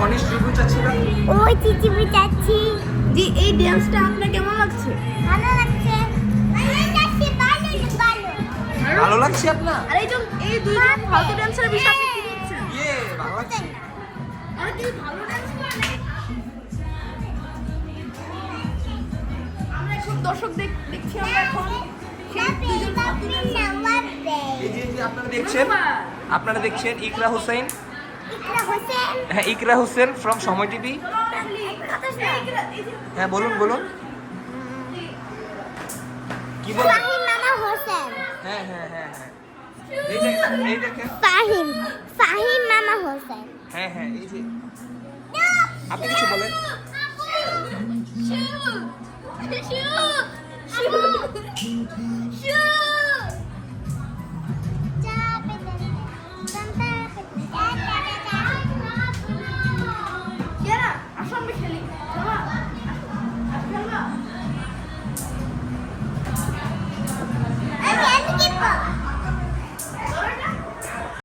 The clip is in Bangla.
অনিশ রিভিউ চাচ্ছিলাম। ওই চিচিবি চাচ্ছি। জি, এই ড্যান্সটা আপনার কেমন লাগছে? ভালো লাগছে। ভালো লাগছে আপনার? আর এই দুইজন ফালতু ড্যান্সারের বিষয়ে আপনি কি বলছেন? ইয়ে ভালো লাগছে। আর কি ভালো ড্যান্স করে? আমরা এখন দর্শক দেখছি আমরা এখন সেই দুইজন ফালতু dancer। এই যে আপনারা দেখছেন ইকরা হোসেন। হ্যাঁ, ইকরা হোসেন ফ্রম সময় টিভি। হ্যাঁ বলুন কি বলবেন? হ্যাঁ এই দেখেন। ফাহিম মামা হোসেন। হ্যাঁ এই যে আপনি কিছু বলেন। Shoot!